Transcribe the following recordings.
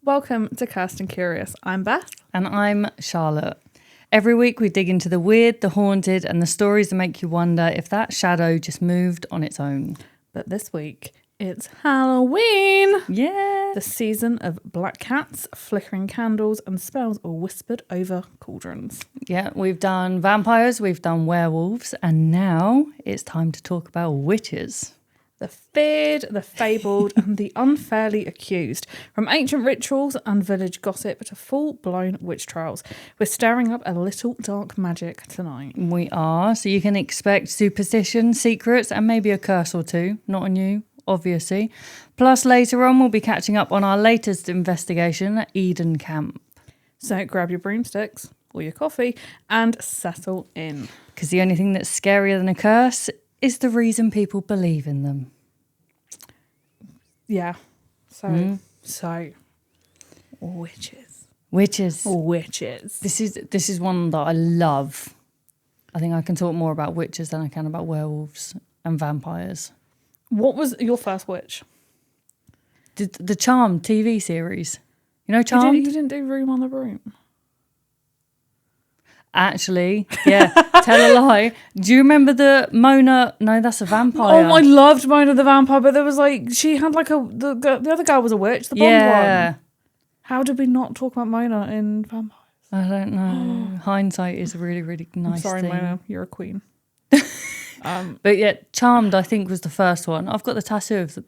Welcome to Cursed and Curious. I'm Beth. And I'm Charlotte. Every week we dig into the weird, the haunted, and the stories that make you wonder if that shadow just moved on its own. But this week, it's Halloween! Yeah! The season of black cats, flickering candles, and spells are whispered over cauldrons. Yeah, we've done vampires, we've done werewolves, and now it's time to talk about witches. The feared, the fabled, and the unfairly accused. From ancient rituals and village gossip to full-blown witch trials, we're stirring up a little dark magic tonight. We are, so you can expect superstition, secrets, and maybe a curse or two. Not on you, obviously. Plus, later on, we'll be catching up on our latest investigation at Eden Camp. So grab your broomsticks or your coffee and settle in. Because the only thing that's scarier than a curse is the reason people believe in them. Yeah. So witches. Witches. This is one that I love. I think I can talk more about witches than I can about werewolves and vampires. What was your first witch? The Charmed TV series. You know Charmed? You didn't do Room on the Broom. Actually, yeah, tell a lie. Do you remember the Mona? No, that's a vampire. Oh, I loved Mona the Vampire, but there was she had the other guy was a witch, the blonde one. How did we not talk about Mona in Vampires? I don't know. Hindsight is a really, really nice I'm sorry, thing. Mona, you're a queen. But yeah, Charmed, I think, was the first one. I've got the tattoo of the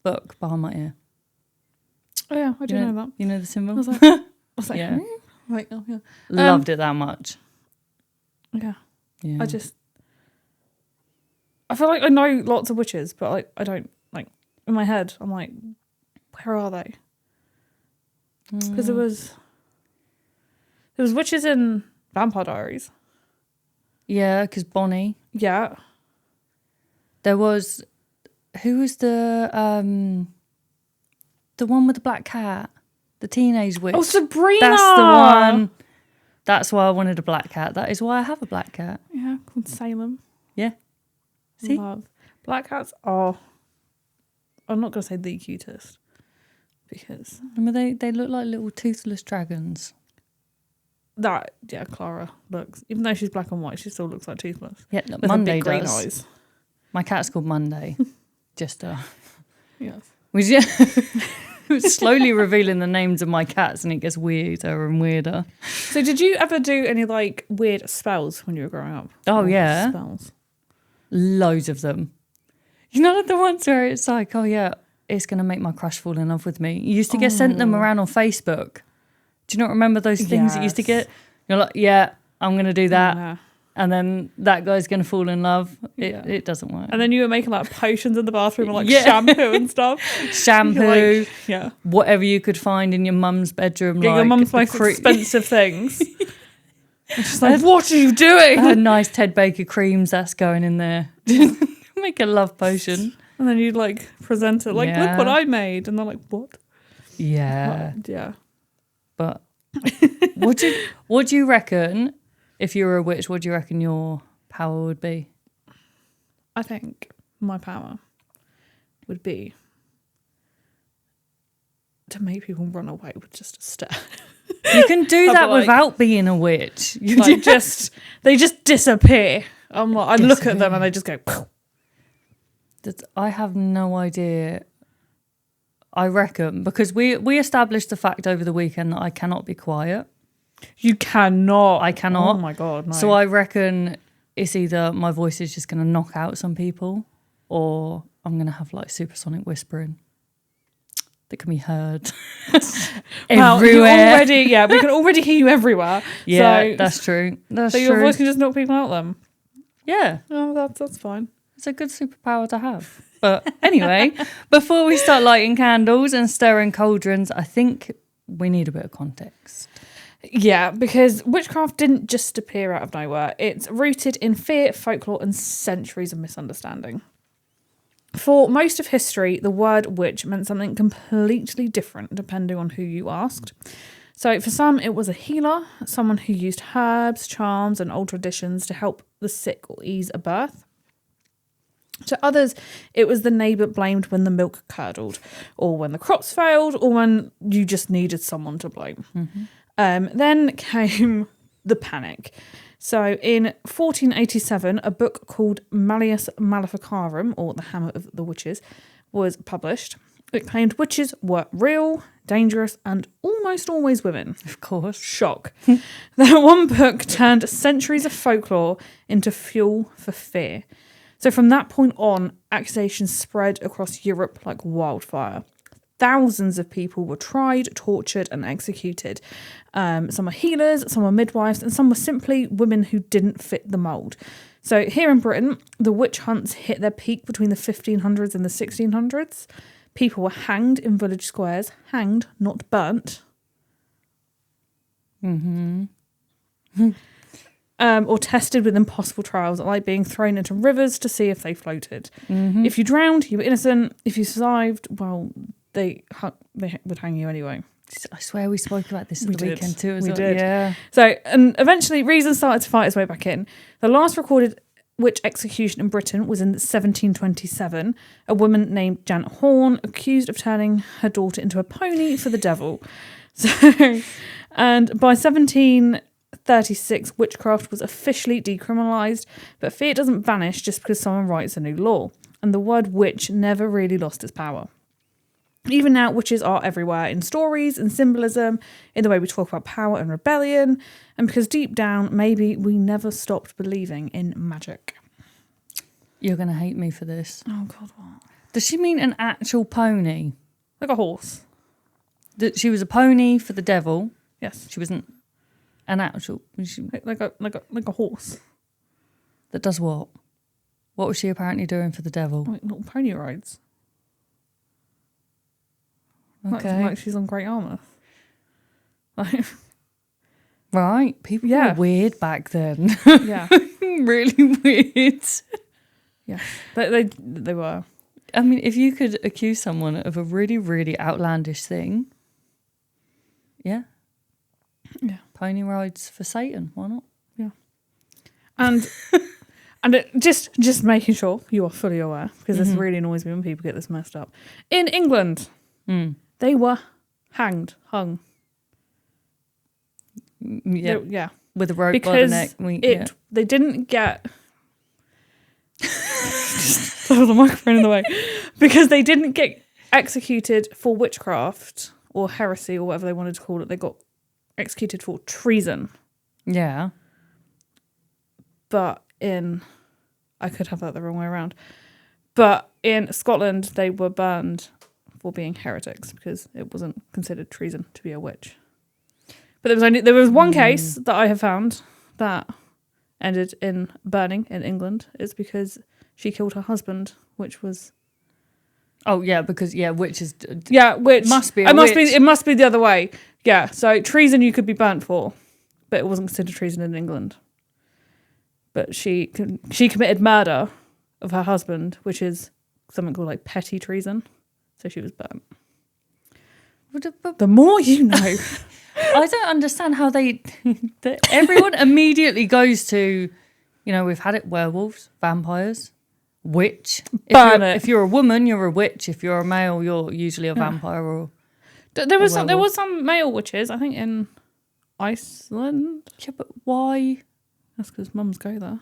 book behind my ear. Oh yeah, I do know that. You know the symbol? I was like yeah. Like, oh yeah. Loved it that much. Yeah. Yeah. I feel like I know lots of witches, but I don't, in my head, I'm like, where are they? Because there was witches in Vampire Diaries. Yeah, because Bonnie. Yeah. There was, who was the one with the black cat? The teenage witch. Oh, Sabrina! That's the one. That's why I wanted a black cat. That is why I have a black cat. Yeah, called Salem. Yeah. See? Love. Black cats are, I'm not going to say the cutest, because... Remember, they look like little toothless dragons. Clara looks, even though she's black and white, she still looks like toothless. Yeah, With Monday big green does. eyes. My cat's called Monday. Just Yes. We're slowly revealing the names of my cats, and it gets weirder and weirder. So did you ever do any weird spells when you were growing up? Oh, yeah. Spells. Loads of them. You know the ones where it's like, oh yeah, it's going to make my crush fall in love with me. You used to get sent them around on Facebook. Do you not remember those things that you used to get? You're like, yeah, I'm going to do that. Yeah. And then that guy's going to fall in love. It doesn't work. And then you were making potions in the bathroom and shampoo and stuff. Shampoo. Yeah. Whatever you could find in your mum's bedroom. Your mum's most expensive things. She's like, what are you doing? Nice Ted Baker creams that's going in there. Make a love potion. And then you'd present it look what I made. And they're like, what? Yeah. Yeah. But what do you reckon, if you were a witch, what do you reckon your power would be? I think my power would be to make people run away with just a stare. You can do that without being a witch. They just disappear. I look at them and they just go. I have no idea. I reckon, because we established the fact over the weekend that I cannot be quiet. You cannot. I cannot. Oh my God, no. So I reckon it's either my voice is just going to knock out some people, or I'm going to have supersonic whispering that can be heard everywhere. We can already hear you everywhere. Yeah, that's true. So your voice can just knock people out then? Yeah. Oh, that's fine. It's a good superpower to have. But anyway, before we start lighting candles and stirring cauldrons, I think we need a bit of context. Yeah, because witchcraft didn't just appear out of nowhere. It's rooted in fear, folklore, and centuries of misunderstanding. For most of history, the word witch meant something completely different depending on who you asked. So for some, it was a healer, someone who used herbs, charms, and old traditions to help the sick or ease a birth. To others, it was the neighbour blamed when the milk curdled, or when the crops failed, or when you just needed someone to blame. Then came the panic. So in 1487, a book called Malleus Maleficarum, or The Hammer of the Witches, was published. It claimed witches were real, dangerous, and almost always women. Of course. Shock. That one book turned centuries of folklore into fuel for fear. So from that point on, accusations spread across Europe like wildfire. Thousands of people were tried, tortured, and executed. Some were healers, some were midwives, and some were simply women who didn't fit the mould. So here in Britain, the witch hunts hit their peak between the 1500s and the 1600s. People were hanged in village squares. Hanged, not burnt. Or tested with impossible trials, like being thrown into rivers to see if they floated. If you drowned, you were innocent. If you survived, well, they would hang you anyway. I swear we spoke about this at the weekend too. We well. did. Yeah. So, and eventually reason started to fight its way back in. The last recorded witch execution in Britain was in 1727. A woman named Janet Horne accused of turning her daughter into a pony for the devil. So, and by 1736, witchcraft was officially decriminalised, but fear doesn't vanish just because someone writes a new law. And the word witch never really lost its power. Even now, witches are everywhere in stories and symbolism, in the way we talk about power and rebellion, and because deep down, maybe we never stopped believing in magic. You're going to hate me for this. Oh, God, what? Does she mean an actual pony? Like a horse. That she was a pony for the devil? Yes. She wasn't an actual... Like a horse. That does what? What was she apparently doing for the devil? Like little pony rides. Okay. Like she's on Great Yarmouth. Like, right. People were weird back then. Yeah. Really weird. Yeah. They were. I mean, if you could accuse someone of a really, really outlandish thing, yeah. Yeah. Pony rides for Satan, why not? Yeah. And just making sure you are fully aware, because this really annoys me when people get this messed up. In England, they were hung. Yeah. Yeah. With a rope because by the neck. They didn't get... Just throw the microphone in the way. Because they didn't get executed for witchcraft or heresy or whatever they wanted to call it. They got executed for treason. Yeah. But I could have that the wrong way around. But in Scotland, they were burned for being heretics because it wasn't considered treason to be a witch. But there was one case that I have found that ended in burning in England. It's because she killed her husband, which was... Oh, yeah, because, witches... which... Must be It must be the other way. Yeah, so treason you could be burnt for, but it wasn't considered treason in England. But she committed murder of her husband, which is something called like petty treason. So she was burnt. The more you know. I don't understand how everyone immediately goes to, we've had it, werewolves, vampires, witch. If you're a woman, you're a witch. If you're a male, you're usually a vampire or there was some male witches, I think, in Iceland. Yeah, but why? That's because mums go there.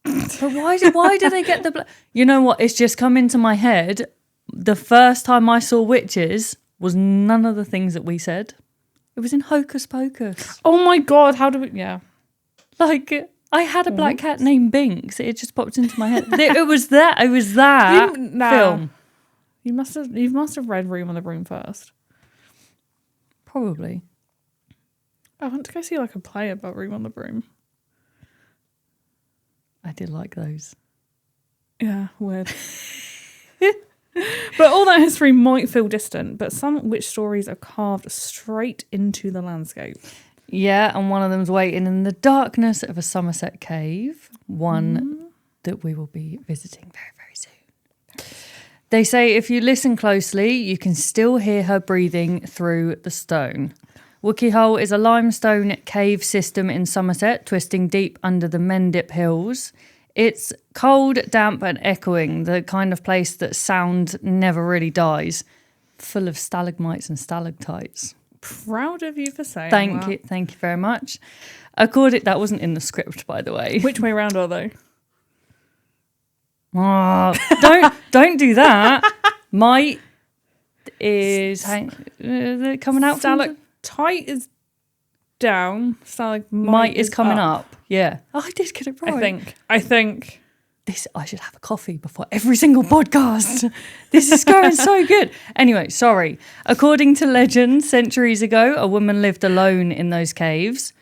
But why do they get the... You know what? It's just come into my head. The first time I saw witches was none of the things that we said. It was in Hocus Pocus. Oh my God, how do we... Yeah. Like, I had a black cat named Binks. It just popped into my head. It was that film. You must have read Room on the Broom first. Probably. I want to go see like a play about Room on the Broom. I did like those. Yeah, weird. But all that history might feel distant, but some witch stories are carved straight into the landscape. Yeah, and one of them's waiting in the darkness of a Somerset cave, one that we will be visiting very, very soon. They say if you listen closely, you can still hear her breathing through the stone. Wookey Hole is a limestone cave system in Somerset, twisting deep under the Mendip Hills. It's cold, damp and echoing, the kind of place that sound never really dies. Full of stalagmites and stalactites. Proud of you for saying Thank that. you. Thank you very much. That wasn't in the script, by the way. Which way round are they? Oh, don't do that. Might is coming out. Stalactite is down. Stalagmite is coming up. Yeah. Oh, I did get it right. I think. I should have a coffee before every single podcast. This is going so good. Anyway, sorry. According to legend, centuries ago, a woman lived alone in those caves.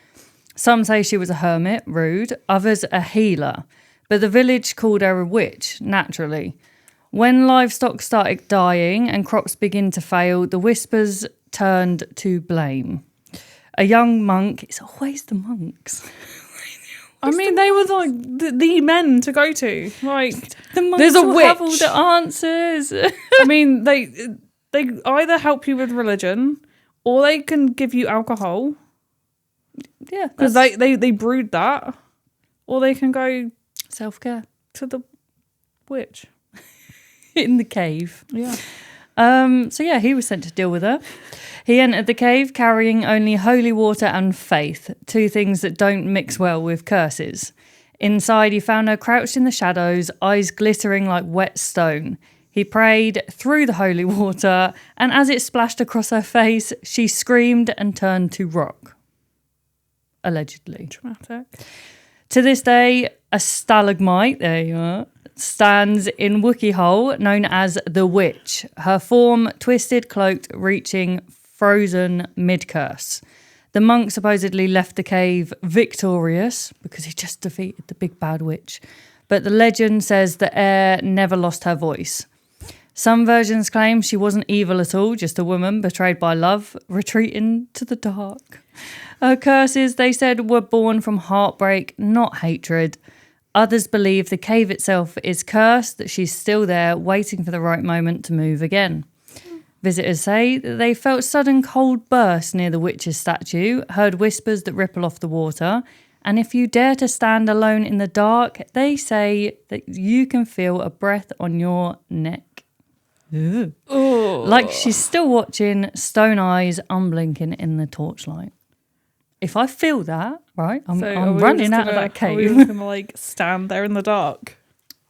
Some say she was a hermit, rude. Others a healer. But the village called her a witch, naturally. When livestock started dying and crops began to fail, the whispers turned to blame. A young monk, it's always the monks. I mean, they were like the men to go to. Like, the monks there's a will witch. Have all the answers. I mean, they either help you with religion or they can give you alcohol. Yeah, because they brewed that, or they can go self-care to the witch in the cave. Yeah. So yeah, he was sent to deal with her. He entered the cave carrying only holy water and faith, two things that don't mix well with curses. Inside, he found her crouched in the shadows, eyes glittering like wet stone. He prayed through the holy water, and as it splashed across her face, she screamed and turned to rock. Allegedly. Dramatic. To this day, a stalagmite, there you are, stands in Wookiee Hole, known as the Witch. Her form, twisted, cloaked, reaching, frozen mid-curse. The monk supposedly left the cave victorious because he just defeated the big bad witch. But the legend says the heir never lost her voice. Some versions claim she wasn't evil at all, just a woman betrayed by love, retreating to the dark. Her curses, they said, were born from heartbreak, not hatred. Others believe the cave itself is cursed, that she's still there, waiting for the right moment to move again. Visitors say that they felt sudden cold bursts near the witch's statue, heard whispers that ripple off the water, and if you dare to stand alone in the dark, they say that you can feel a breath on your neck. Like she's still watching, stone eyes unblinking in the torchlight. If I feel that, right, I'm running out of that cave. Are we just going to like stand there in the dark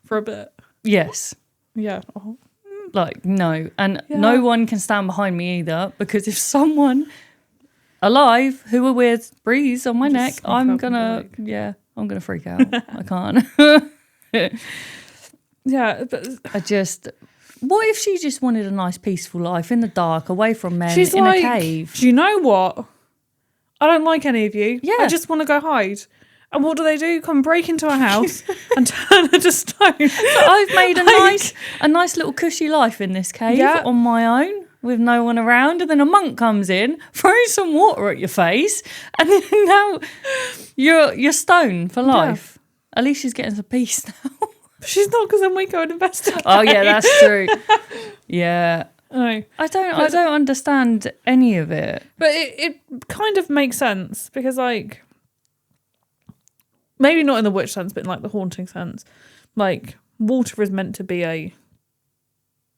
for a bit? Yes. Yeah. Oh. Like, no. And no one can stand behind me either, because if someone alive who are with breeze on my neck, I'm going to freak out. I can't. Yeah. But what if she just wanted a nice peaceful life in the dark, away from men, she's in like, a cave? Do you know what? I don't like any of you. Yeah. I just want to go hide. And what do? Come break into a house and turn her to stone. But I've made a nice little cushy life in this cave on my own with no one around, and then a monk comes in, throws some water at your face, and then now you're stone for life. Yeah. At least she's getting some peace now. She's not, because then we go and investigate. Oh yeah, that's true. Yeah. No. I don't understand any of it. But it kind of makes sense, because like, maybe not in the witch sense, but in like the haunting sense, like water is meant to be a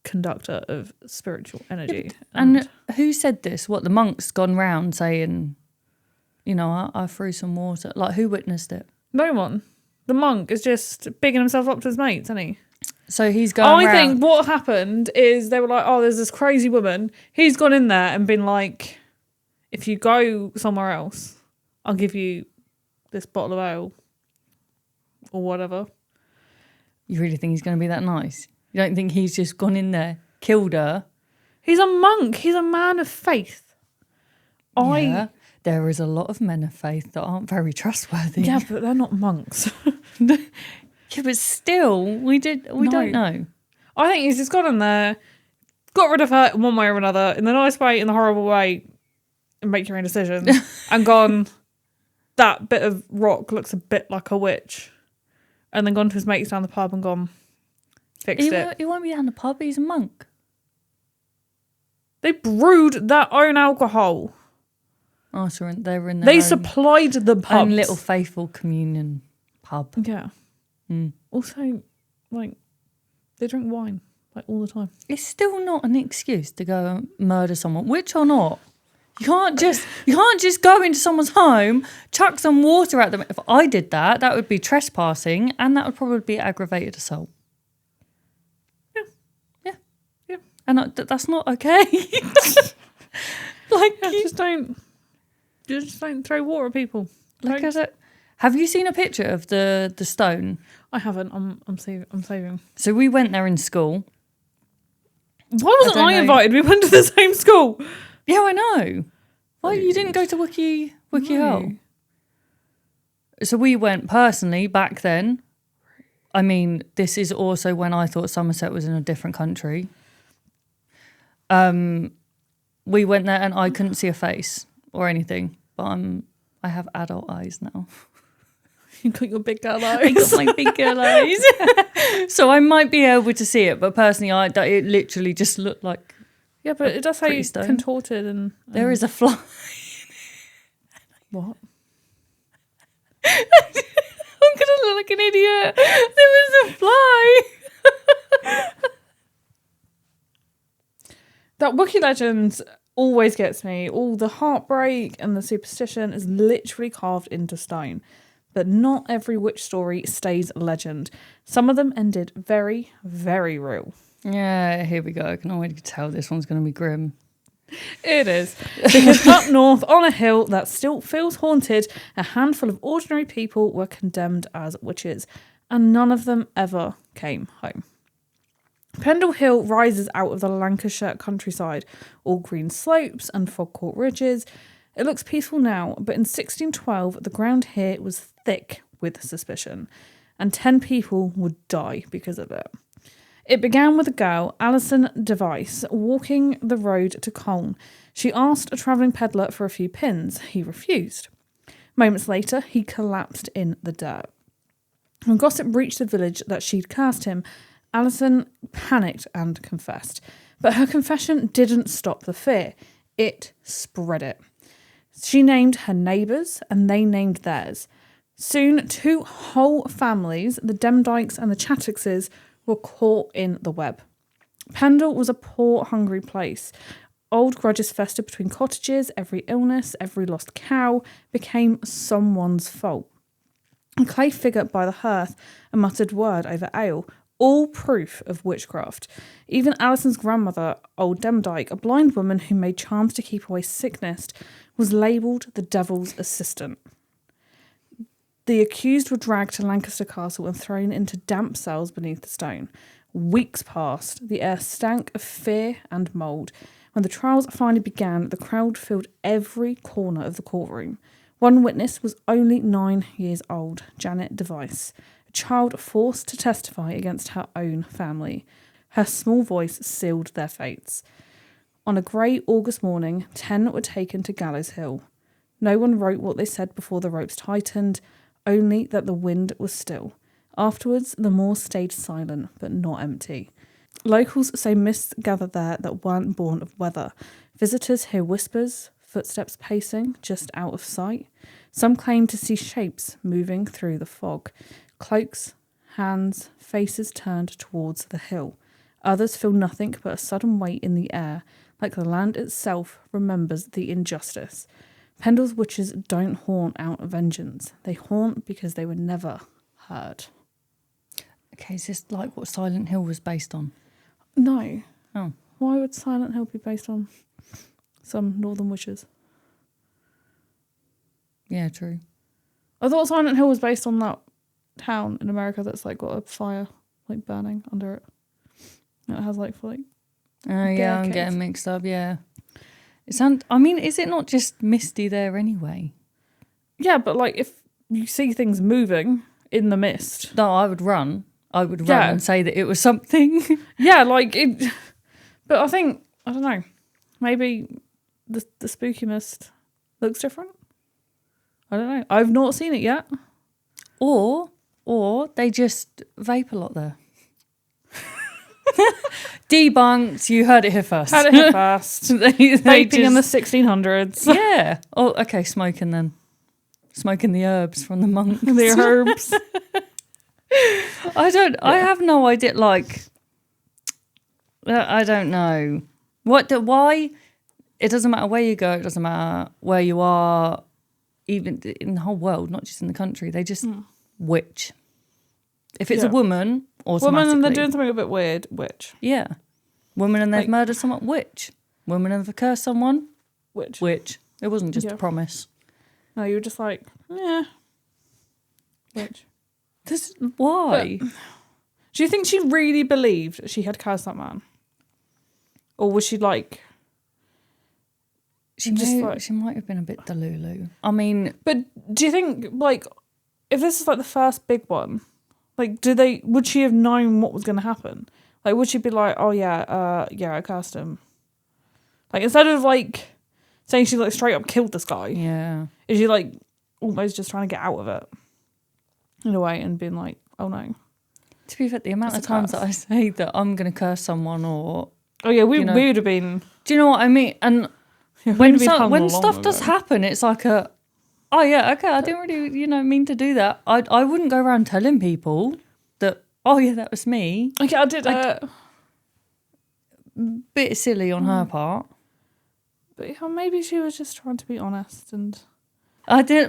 conductor of spiritual energy. And who said this? What, the monk's gone round saying, you know, I threw some water. Like, who witnessed it? No one. The monk is just bigging himself up to his mates, isn't he? So he's going I think what happened is they were like, oh, there's this crazy woman. He's gone in there and been like, if you go somewhere else, I'll give you this bottle of ale or whatever. You really think he's going to be that nice? You don't think he's just gone in there, killed her? He's a monk. He's a man of faith. Yeah, there is a lot of men of faith that aren't very trustworthy. Yeah, but they're not monks. Yeah, but still, we don't know. I think he's just gone in there, got rid of her in one way or another, in the nice way, in the horrible way, and make your own decision, and gone, that bit of rock looks a bit like a witch, and then gone to his mates down the pub and gone, fixed it. He won't be down the pub, he's a monk. They brewed their own alcohol. Oh, so they were in their They own, supplied the pub. own little faithful communion pub. Yeah. Also, like, they drink wine, like, all the time. It's still not an excuse to go and murder someone, witch or not. You can't just go into someone's home, chuck some water at them. If I did that, that would be trespassing, and that would probably be aggravated assault. Yeah. And that's not okay. Like, you just don't throw water at people. Like, have you seen a picture of the stone? I haven't. I'm saving. So we went there in school. Why wasn't I invited? We went to the same school. Yeah, I know. Why you didn't go to Wiki Hole? So we went personally back then. I mean, this is also when I thought Somerset was in a different country. We went there and I couldn't see a face or anything, but I have adult eyes now. You got your big girl eyes. I got my big girl eyes. So I might be able to see it, but personally, it literally just looked like. Yeah, but it does say contorted and there is a fly. What? I'm gonna look like an idiot. There was a fly. That Wookiee legend always gets me. All the heartbreak and the superstition is literally carved into stone. But not every witch story stays a legend. Some of them ended very, very real. Yeah, here we go. I can already tell this one's going to be grim. It is. Because up north, on a hill that still feels haunted, a handful of ordinary people were condemned as witches. And none of them ever came home. Pendle Hill rises out of the Lancashire countryside, all green slopes and fog-caught ridges. It looks peaceful now, but in 1612, the ground here was thick with suspicion, and 10 people would die because of it. It began with a girl, Alison Device, walking the road to Colne. She asked a travelling peddler for a few pins. He refused. Moments later, he collapsed in the dirt. When gossip reached the village that she'd cursed him, Alison panicked and confessed. But her confession didn't stop the fear. It spread it. She named her neighbours and they named theirs. Soon, 2 whole families, the Demdikes and the Chattoxes, were caught in the web. Pendle was a poor, hungry place. Old grudges festered between cottages. Every illness, every lost cow became someone's fault. A clay figure by the hearth, a muttered word over ale, all proof of witchcraft. Even Alison's grandmother, old Demdike, a blind woman who made charms to keep away sickness, was labelled the devil's assistant. The accused were dragged to Lancaster Castle and thrown into damp cells beneath the stone. Weeks passed. The air stank of fear and mould. When the trials finally began, the crowd filled every corner of the courtroom. One witness was only 9 years old, Janet Device, a child forced to testify against her own family. Her small voice sealed their fates. On a grey August morning, 10 were taken to Gallows Hill. No one wrote what they said before the ropes tightened, only that the wind was still. Afterwards, the moor stayed silent, but not empty. Locals say mists gathered there that weren't born of weather. Visitors hear whispers, footsteps pacing just out of sight. Some claim to see shapes moving through the fog. Cloaks, hands, faces turned towards the hill. Others feel nothing but a sudden weight in the air, like the land itself remembers the injustice. Pendle's witches don't haunt out of vengeance. They haunt because they were never heard. Okay, is this like what Silent Hill was based on? No. Oh. Why would Silent Hill be based on some northern witches? Yeah, true. I thought Silent Hill was based on that town in America that's like got a fire like burning under it. And it has like Oh yeah, I'm getting mixed up, yeah. I mean, is it not just misty there anyway? Yeah, but like if you see things moving in the mist. No, I would run. I would run and say that it was something. Yeah, like it. But I think, I don't know, maybe the spooky mist looks different. I don't know. I've not seen it yet. Or they just vape a lot there. Debunked. You heard it here first. Had it here first. they Vaping in the 1600s. Yeah. Oh, okay. Smoking then. Smoking the herbs from the monks. The herbs. I have no idea. Like, I don't know. Why? It doesn't matter where you go. It doesn't matter where you are, even in the whole world, not just in the country. They just witch. If it's a woman, automatically. Woman and they're doing something a bit weird, witch. Yeah. Woman and they've murdered someone, witch. Woman and they've cursed someone, witch. Witch. It wasn't just a promise. No, you were just like, yeah, witch. Why? But, do you think she really believed she had cursed that man? Or was she like... She might have been a bit delulu. I mean... But do you think, like, if this is like the first big one, like, would she have known what was going to happen? Like, would she be like, oh yeah, I cursed him? Like, instead of like saying she like straight up killed this guy, is she like almost just trying to get out of it in a way and being like, oh no. To be fair, the amount of times that I say that I'm going to curse someone or... Oh yeah, we would have been... Do you know what I mean? And when stuff does happen, it's like oh yeah, okay, I didn't really, mean to do that. I wouldn't go around telling people that, oh yeah, that was me. Okay, I did bit silly on her part. But maybe she was just trying to be honest and...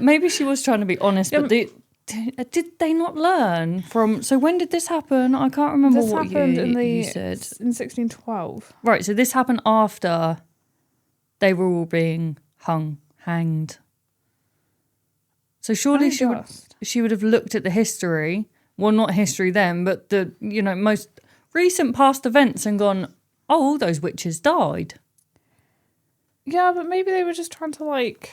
Maybe she was trying to be honest, but did they not learn from... So when did this happen? I can't remember what you said. In 1612. Right, so this happened after they were all being hanged. So surely she would have looked at the history, well, not history then, but the, most recent past events and gone, oh, all those witches died. Yeah, but maybe they were just trying to like...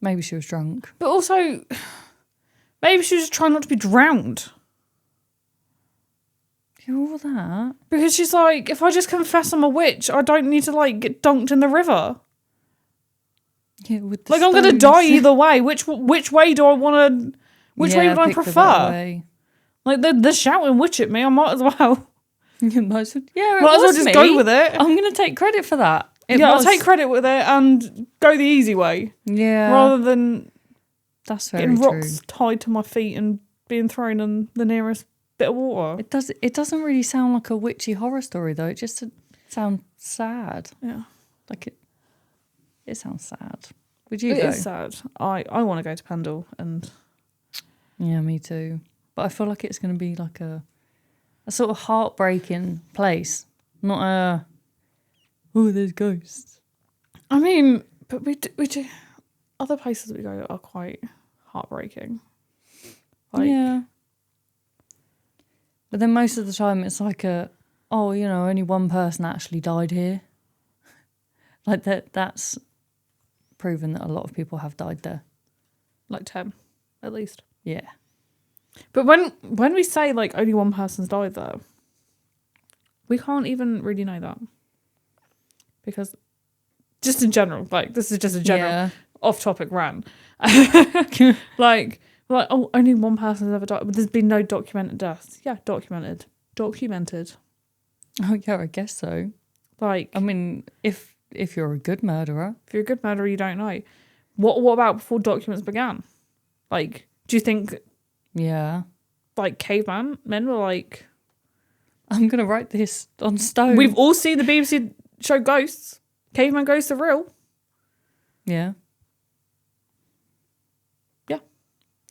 Maybe she was drunk. But also, maybe she was just trying not to be drowned. All that? Because she's like, if I just confess I'm a witch, I don't need to like get dunked in the river. Yeah, with the stones. I'm going to die either way. Which way do I want to... Which way would I prefer? Like, they're shouting witch at me. I might as well. You might as well. Yeah, might as well just go with it. I'm going to take credit for that. I'll take credit with it and go the easy way. Yeah. Rather than getting rocks tied to my feet and being thrown in the nearest bit of water. It doesn't really sound like a witchy horror story, though. It just sounds sad. Yeah. Like it sounds sad. Would you go? It is sad. I want to go to Pendle and... Yeah, me too. But I feel like it's going to be like a sort of heartbreaking place. Not a... Oh, there's ghosts. I mean, but we do... Other places we go are quite heartbreaking. Like, yeah. But then most of the time it's like only one person actually died here. Like that's proven that a lot of people have died there. Like 10, at least. Yeah. But when we say like only one person's died there, we can't even really know that. Because just in general, like this is just a general off-topic rant. like, oh, only one person has ever died. But there's been no documented deaths. Yeah, documented. Oh yeah, I guess so. Like, I mean, if you're a good murderer. If you're a good murderer, you don't know. What about before documents began? Like, do you think... Yeah. Like, caveman men were like... I'm going to write this on stone. We've all seen the BBC show Ghosts. Caveman ghosts are real. Yeah. Yeah.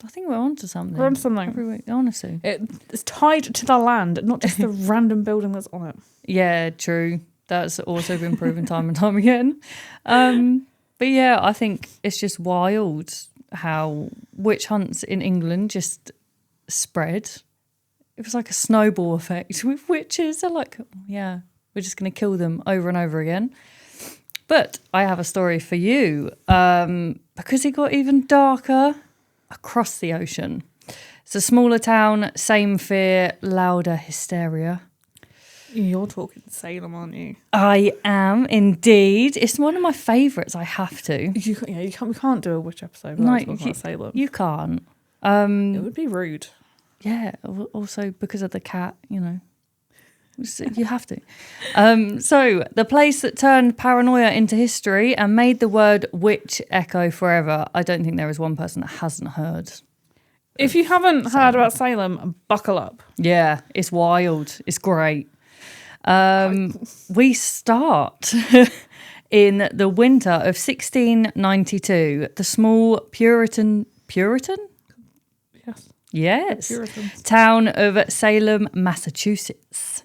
I think we're onto something. We're onto something. Every week, honestly. It's tied to the land, not just the random building that's on it. Yeah, true. That's also been proven time and time again. But yeah, I think it's just wild how witch hunts in England just spread. It was like a snowball effect with witches. They're like, oh, yeah, we're just going to kill them over and over again. But I have a story for you because it got even darker across the ocean. It's a smaller town, same fear, louder hysteria. You're talking Salem, aren't you? I am indeed. It's one of my favourites. I have to. We can't do a witch episode without talking about Salem. You can't. It would be rude. Yeah. Also because of the cat, you have to. So the place that turned paranoia into history and made the word witch echo forever. I don't think there is one person that hasn't heard. If you haven't heard about Salem, buckle up. Yeah, it's wild. It's great. We start in the winter of 1692. The small Puritan? Yes. Puritans. Town of Salem, Massachusetts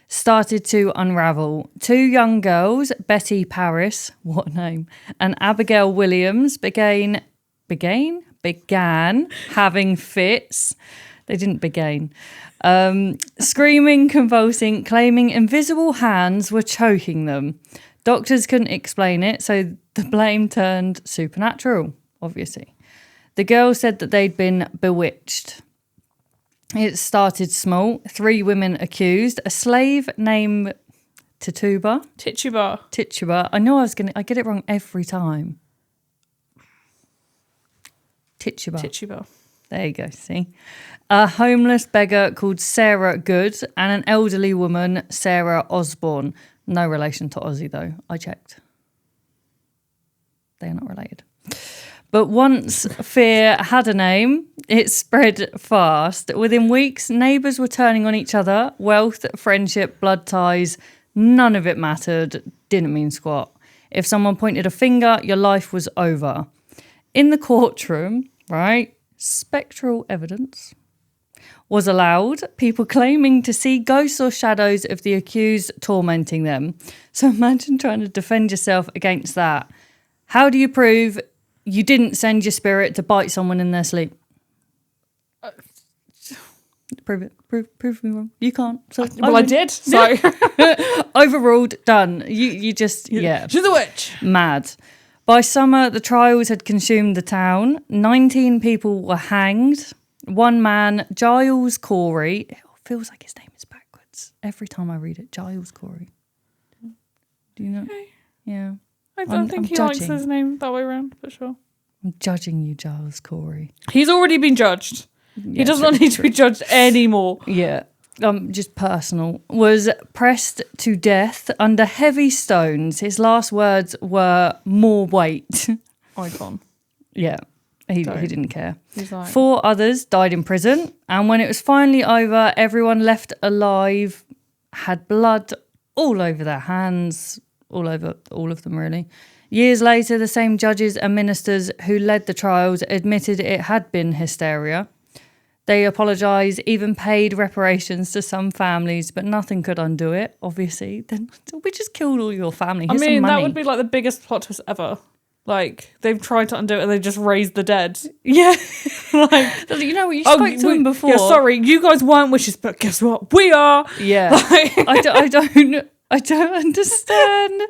started to unravel. Two young girls, Betty Paris, what a name, and Abigail Williams began having fits. They didn't begin. Screaming, convulsing, claiming invisible hands were choking them. Doctors couldn't explain it, so the blame turned supernatural, obviously. The girls said that they'd been bewitched. It started small. 3 women accused. A slave named Tituba. I know I get it wrong every time. Tituba. There you go, see. A homeless beggar called Sarah Good and an elderly woman, Sarah Osborne. No relation to Ozzy, though. I checked. They are not related. But once fear had a name, it spread fast. Within weeks, neighbours were turning on each other. Wealth, friendship, blood ties, none of it mattered. Didn't mean squat. If someone pointed a finger, your life was over. In the courtroom, right, spectral evidence was allowed. People claiming to see ghosts or shadows of the accused tormenting them. So imagine trying to defend yourself against that. How do you prove you didn't send your spirit to bite someone in their sleep? Prove it. Prove me wrong. You can't. So I did. So overruled. Done. You just yeah. She's a witch. Mad. By summer, the trials had consumed the town. 19 people were hanged. One man, Giles Corey. It feels like his name is backwards every time I read it. Giles Corey. Do you know? Okay. Yeah. I don't think he likes his name that way around, for sure. I'm judging you, Giles Corey. He's already been judged. Yeah, he does not need to be judged anymore. Yeah. Just personal. Was pressed to death under heavy stones. His last words were more weight. Icon. Yeah. He didn't care. He's like, 4 others died in prison. And when it was finally over, everyone left alive had blood all over their hands, all over all of them, really. Years later, the same judges and ministers who led the trials admitted it had been hysteria. They apologised, even paid reparations to some families, but nothing could undo it, obviously. Then we just killed all your family. Here's some money. That would be like the biggest plot twist ever. Like, they've tried to undo it and they just raised the dead. Yeah. Like, you know what, you spoke to him before. Yeah, sorry, you guys weren't witches, but guess what? We are. Yeah. Like, I don't understand.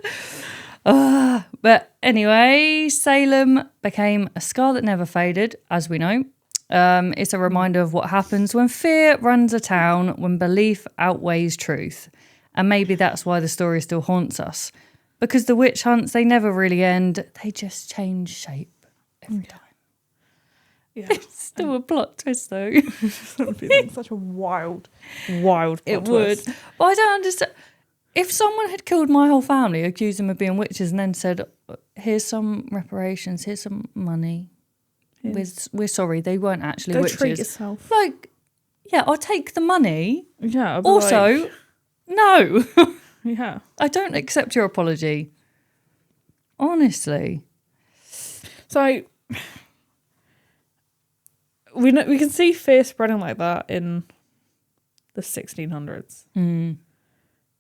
But anyway, Salem became a scar that never faded, as we know. It's a reminder of what happens when fear runs a town, when belief outweighs truth. And maybe that's why the story still haunts us. Because the witch hunts, they never really end. They just change shape every time. Yeah. It's still a plot twist, though. It would be like such a wild plot It twist. would. But I don't understand. If someone had killed my whole family, accused them of being witches, and then said, here's some reparations, here's some money. Yeah. We're sorry, they weren't actually witches. Treat yourself. Like, yeah, I'll take the money. Yeah. Also, no. Yeah. I don't accept your apology. Honestly. So we can see fear spreading like that in the 1600s. Mm.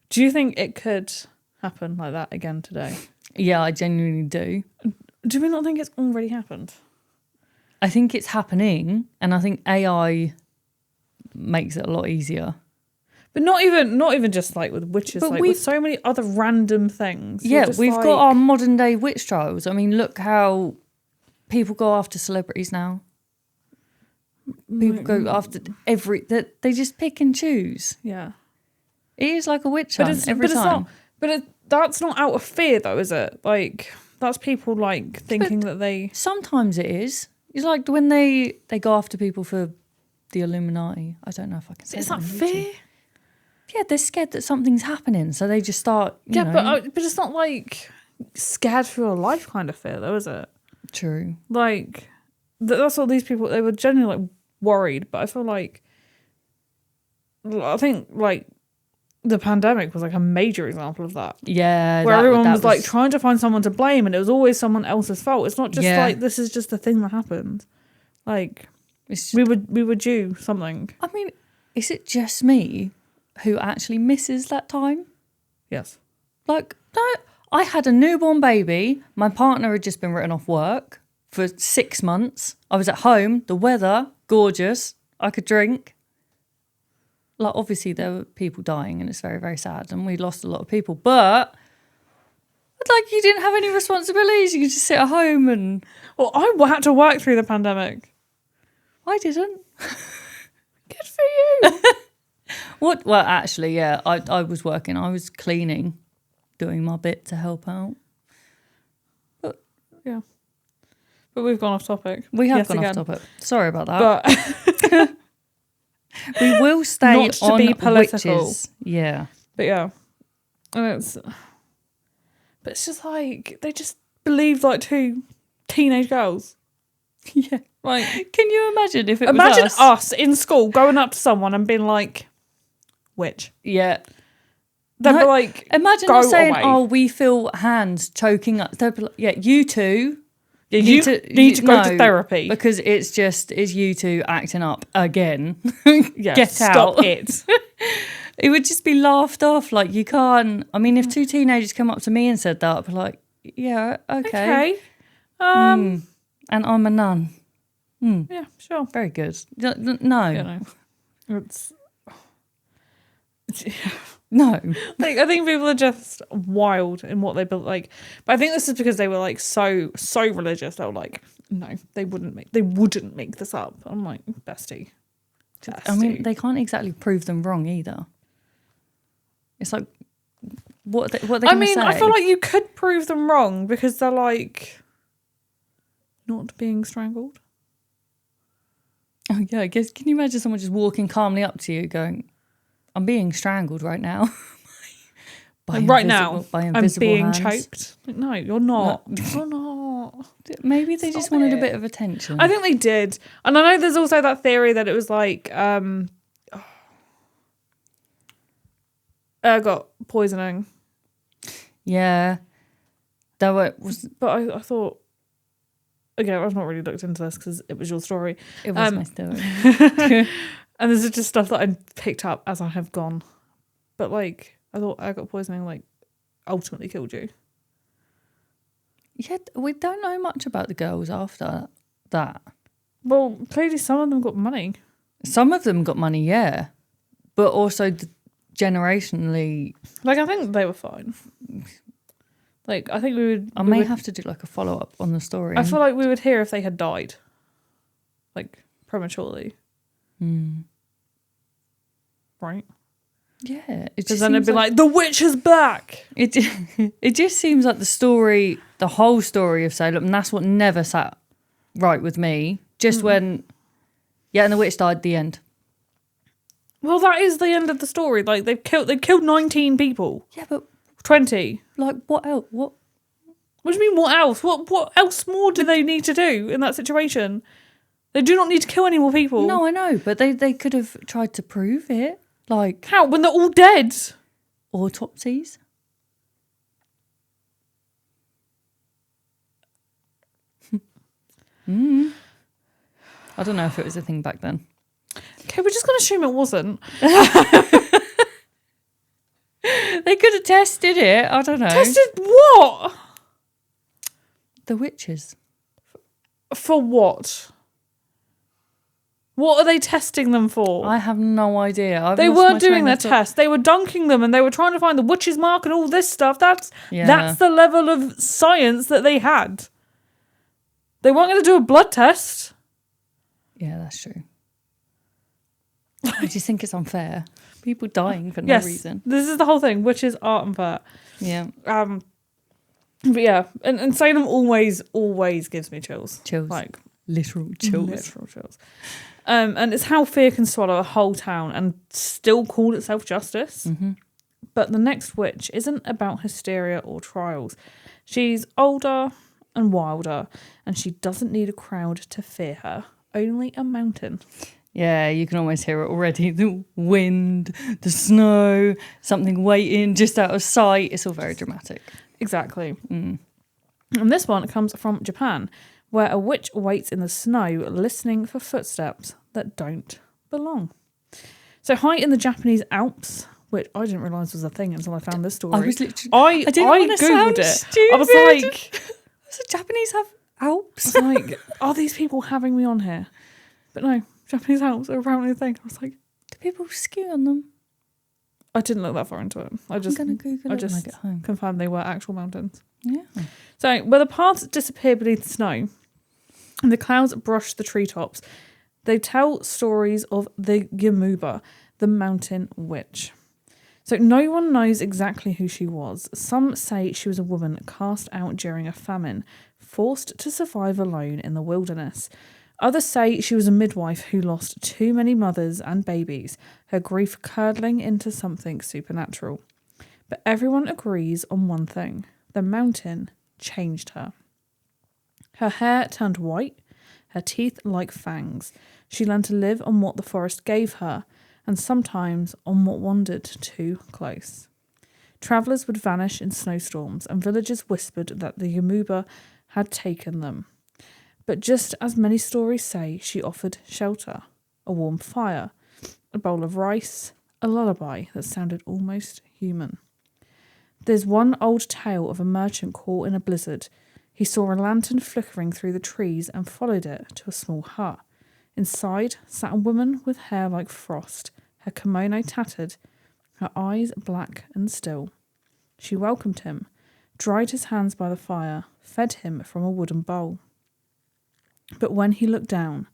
Do you think it could happen like that again today? Yeah, I genuinely do. Do we not think it's already happened? I think it's happening, and I think AI makes it a lot easier. But not even just like with witches, but like with so many other random things. Yeah, we've got our modern day witch trials. I mean, look how people go after celebrities now. People go after they just pick and choose. Yeah. It is like a witch hunt every time. That's not out of fear though, is it? Like, that's people like thinking that they... Sometimes it is. It's like when they go after people for the Illuminati. I don't know if I can say is that. Is that fear? Yeah, they're scared that something's happening, so they just start, you know. But it's not like scared for your life kind of fear though, is it? True. Like, that's what these people, they were genuinely like worried, but I feel like the pandemic was like a major example of that. Yeah. Where everyone was like trying to find someone to blame, and it was always someone else's fault. It's not just like this is just a thing that happened. Like we were due something. I mean, is it just me who actually misses that time? Yes. Like, no, I had a newborn baby. My partner had just been written off work for 6 months. I was at home. The weather, gorgeous. I could drink. Like, obviously, there were people dying, and it's very, very sad, and we lost a lot of people. But, like, you didn't have any responsibilities. You could just sit at home and... Well, I had to work through the pandemic. I didn't. Good for you. What? Well, actually, yeah, I was working. I was cleaning, doing my bit to help out. But, yeah. But we've gone off topic. We have gone off topic. Sorry about that. But... We will stay not to on be political. Witches. Yeah. But yeah. And but it's just like they just believed like 2 teenage girls. Yeah. Like, can you imagine if it imagine was us in school going up to someone and being like, witch. Yeah. They'd be like, imagine go us saying, away. "Oh, we feel hands choking up." They'd be like, "Yeah, you two." Yeah, you need to go to therapy. Because it's you two acting up again. Yeah, get stop out. it. It would just be laughed off. Like, you can't. I mean, if 2 teenagers come up to me and said that, I'd be like, yeah, okay. And I'm a nun. yeah, sure. Very good. No. You know, it's No. like, I think people are just wild in what they built. Like, but I think this is because they were like so religious. They were like, no, they wouldn't make this up. I'm like, bestie. I mean, they can't exactly prove them wrong either. It's like, what are they going to say? I feel like you could prove them wrong because they're like not being strangled. Oh yeah, I guess. Can you imagine someone just walking calmly up to you, going, "I'm being strangled right now." I'm being choked. Like, no, you're not. No. You're not. Maybe they just wanted a bit of attention. I think they did. And I know there's also that theory that it was like got poisoning. Yeah. But I thought, again, I've not really looked into this because it was your story. It was my story. And this is just stuff that I picked up as I have gone. But like, I thought got poisoning like ultimately killed you. Yeah, we don't know much about the girls after that. Well, clearly some of them got money. Some of them got money, yeah. But also generationally... Like, I think they were fine. Like, I think we would... I may have to do like a follow-up on the story. I feel like we would hear if they had died. Like, prematurely. Right? Yeah. Because then it'd be like, the witch is back! It just seems like the whole story of Salem, and that's what never sat right with me. Just when... Yeah, and the witch died at the end. Well, that is the end of the story. Like, they've killed 19 people. Yeah, but... 20. Like, what else? What do you mean, what else? What else more do they need to do in that situation? They do not need to kill any more people. No, I know, but they could have tried to prove it. Like... How? When they're all dead? Autopsies? I don't know if it was a thing back then. Okay, we're just going to assume it wasn't. They could have tested it. I don't know. Tested what? The witches. For what? What are they testing them for? I have no idea. They weren't doing their test. They were dunking them and they were trying to find the witch's mark and all this stuff. That's the level of science that they had. They weren't going to do a blood test. Yeah, that's true. I just think it's unfair. People dying for no reason. This is the whole thing. Witches are unfair. Yeah. But yeah, and Salem always gives me chills. Chills. Like literal chills. Literal chills. And it's how fear can swallow a whole town and still call itself justice. Mm-hmm. But the next witch isn't about hysteria or trials. She's older and wilder, and she doesn't need a crowd to fear her. only a mountain. Yeah, you can almost hear it already. The wind, the snow, something waiting just out of sight. It's all very dramatic. Exactly. And this one comes from Japan, where a witch waits in the snow listening for footsteps that don't belong. So high in the Japanese Alps, which I didn't realise was a thing until I found this story. I was literally... I Googled it. Stupid. I was like... So Japanese have Alps? I was like, are these people having me on here? But no, Japanese Alps are apparently a thing. I was like... Do people ski on them? I didn't look that far into it. I'm going to Google it when I get home. Confirmed they were actual mountains. Yeah. So, where the paths disappear beneath the snow and the clouds brush the treetops, they tell stories of the Yamuba, the mountain witch. So, no one knows exactly who she was. Some say she was a woman cast out during a famine, forced to survive alone in the wilderness. Others say she was a midwife who lost too many mothers and babies, her grief curdling into something supernatural. But everyone agrees on one thing. The mountain changed her. Her hair turned white, her teeth like fangs. She learned to live on what the forest gave her, and sometimes on what wandered too close. Travellers would vanish in snowstorms, and villagers whispered that the Yamuba had taken them. But just as many stories say, she offered shelter, a warm fire, a bowl of rice, a lullaby that sounded almost human. There's one old tale of a merchant caught in a blizzard. He saw a lantern flickering through the trees and followed it to a small hut. Inside sat a woman with hair like frost, her kimono tattered, her eyes black and still. She welcomed him, dried his hands by the fire, fed him from a wooden bowl. But when he looked down,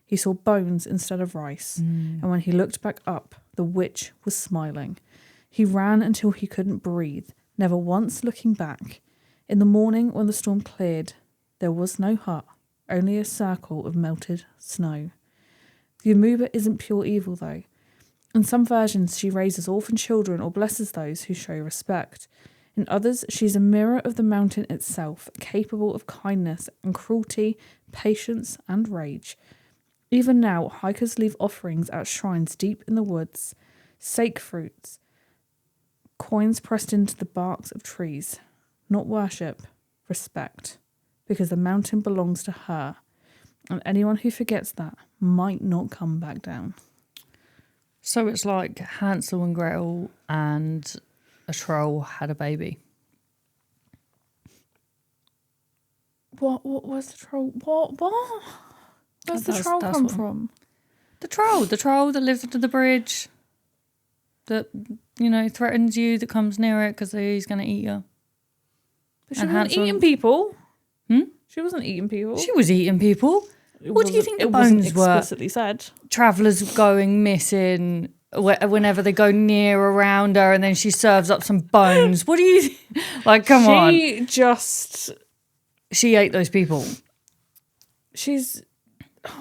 he saw bones instead of rice, and when he looked back up, the witch was smiling. He ran until he couldn't breathe, never once looking back. In the morning, when the storm cleared, there was no hut, only a circle of melted snow. The Yamuba isn't pure evil, though. In some versions, she raises orphan children or blesses those who show respect. In others, she's a mirror of the mountain itself, capable of kindness and cruelty, patience and rage. Even now, hikers leave offerings at shrines deep in the woods, sake fruits, coins pressed into the barks of trees. Not worship, respect, because the mountain belongs to her, and anyone who forgets that might not come back down. So it's like Hansel and Gretel and a troll had a baby. What was the troll? What? Where's the troll come from? The troll that lives under the bridge. That, threatens you, that comes near it because he's going to eat you. But she wasn't eating people. She wasn't eating people. She was eating people. What do you think the bones were? Explicitly said. Travellers going missing whenever they go near around her, and then she serves up some bones. What do you come on. She ate those people.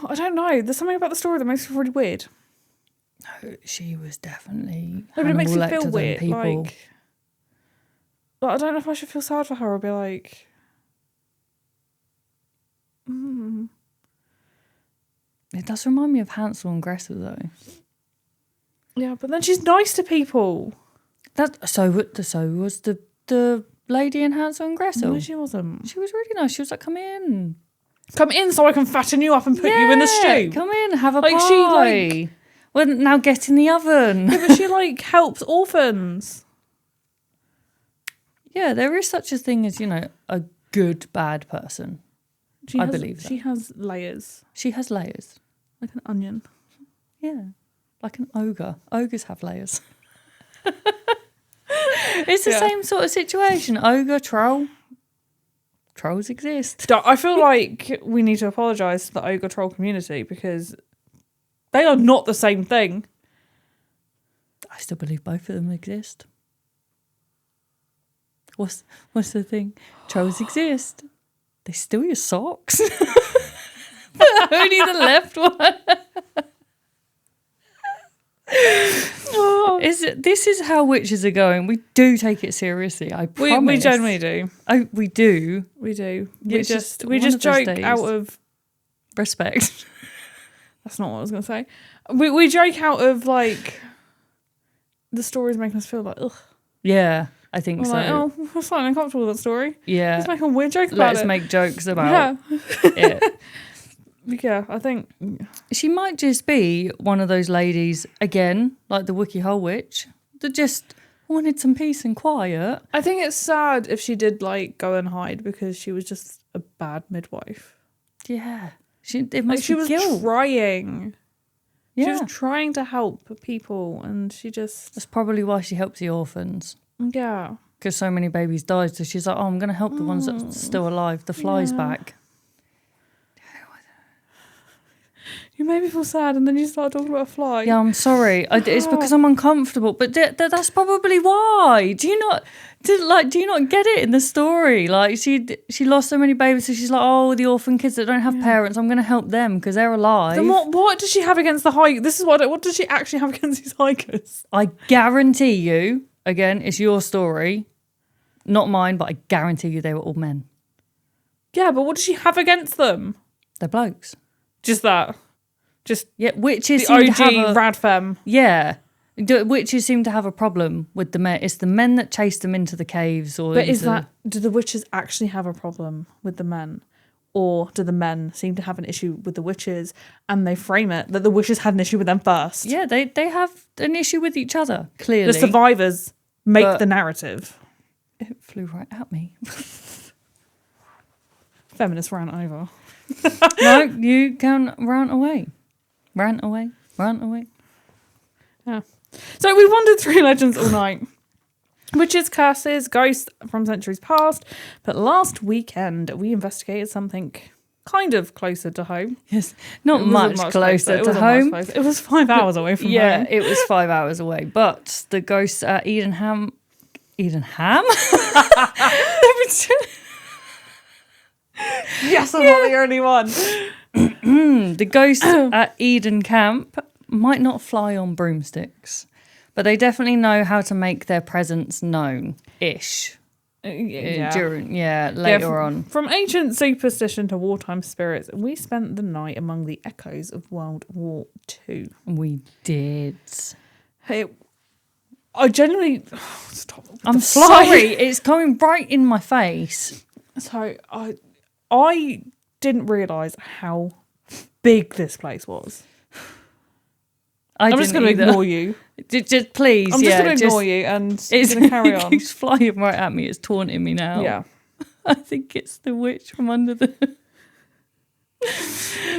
I don't know. There's something about the story that makes it really weird. No, she was definitely. No, but it makes me feel weird. People. Like, I don't know if I should feel sad for her or be like. It does remind me of Hansel and Gretel, though. Yeah, but then she's nice to people. So was the lady in Hansel and Gretel. No, she wasn't. She was really nice. She was like, "Come in, so I can fatten you up and put you in the stew. Come in, have a pie." Well, now get in the oven. Yeah, but she helps orphans. Yeah, there is such a thing as a good bad person. I believe that. She has layers. She has layers. Like an onion. Yeah. Like an ogre. Ogres have layers. It's the same sort of situation. Ogre, troll. Trolls exist. I feel like we need to apologise to the ogre troll community because they are not the same thing. I still believe both of them exist. What's the thing? Trolls exist. They steal your socks. Only the left one. This is how witches are going. We do take it seriously. I promise. We generally do. We do. We do. We just joke out of respect. That's not what I was going to say. We joke out of like the stories making us feel like, ugh. Yeah, I think We're so. like, oh, we're slightly uncomfortable with that story. Yeah. Let's make a weird joke about it. Let's make jokes about it. Yeah, I think... She might just be one of those ladies, again, like the Wiki Hole Witch, that just wanted some peace and quiet. I think it's sad if she did like go and hide because she was just a bad midwife. Yeah. It must she be was guilt. trying. Yeah. She was trying to help people and she just... That's probably why she helps the orphans. Yeah. Because so many babies died. So she's like, oh, I'm going to help the ones that are still alive. The fly's back. You made me feel sad and then you start talking about a fly. Yeah, I'm sorry. It's because I'm uncomfortable. But that's probably why. Do you not get it in the story? Like she lost so many babies, so she's like, oh, the orphan kids that don't have parents, I'm going to help them because they're alive. Then what does she have against the hikers? This is what does she actually have against these hikers? I guarantee you, again, it's your story, not mine, but I guarantee you they were all men. Yeah, but what does she have against them? They're blokes. Just that. Just Yeah, witches the seem to OG have rad femme. Yeah. Witches seem to have a problem with the men. It's the men that chase them into the caves. Do the witches actually have a problem with the men? Or do the men seem to have an issue with the witches and they frame it that the witches had an issue with them first? Yeah, they have an issue with each other, clearly. The survivors make the narrative. It flew right at me. Feminists ran over. No, you can rant away. Rant away. Yeah. So we wandered through legends all night. Witches, curses, ghosts from centuries past. But last weekend, we investigated something kind of closer to home. Yes, not much closer to home. It was 5 hours away from home. Yeah, it was 5 hours away. But the ghosts at Edenham... Yes, I'm not the only one. The ghosts at Eden Camp might not fly on broomsticks, but they definitely know how to make their presence known-ish. Later on. From ancient superstition to wartime spirits, we spent the night among the echoes of World War II. We did. I genuinely... stop. I'm sorry, it's coming right in my face. So I didn't realise how big this place was. I'm just going to ignore you. Just please, I'm just going to ignore you and it's going to carry on. It's flying right at me. It's taunting me now. Yeah. I think it's the witch from under the...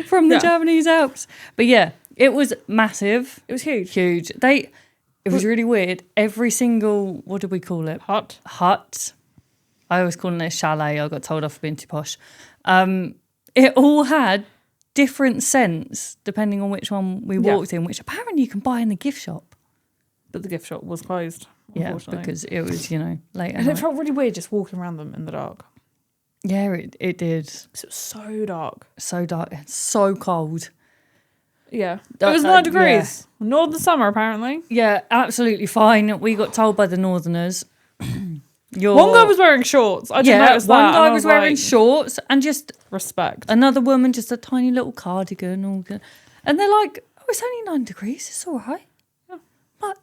from the Japanese Alps. But yeah, it was massive. It was huge. Huge. It was really weird. Every single, what did we call it? Hut. I always call it a chalet. I got told off for being too posh. It all had different scents depending on which one we walked in, which apparently you can buy in the gift shop. But the gift shop was closed. Yeah, because it was, late at And night. it felt really weird just walking around them in the dark. Yeah, it did. Because it was so dark. So dark. So cold. Yeah. It was 9 degrees. Yeah. Northern summer, apparently. Yeah, absolutely fine. We got told by the Northerners. One guy was wearing shorts. I didn't notice that. One guy was wearing shorts and just... Respect. Another woman, just a tiny little cardigan. And they're like, oh, it's only 9 degrees. It's all right. Yeah. But,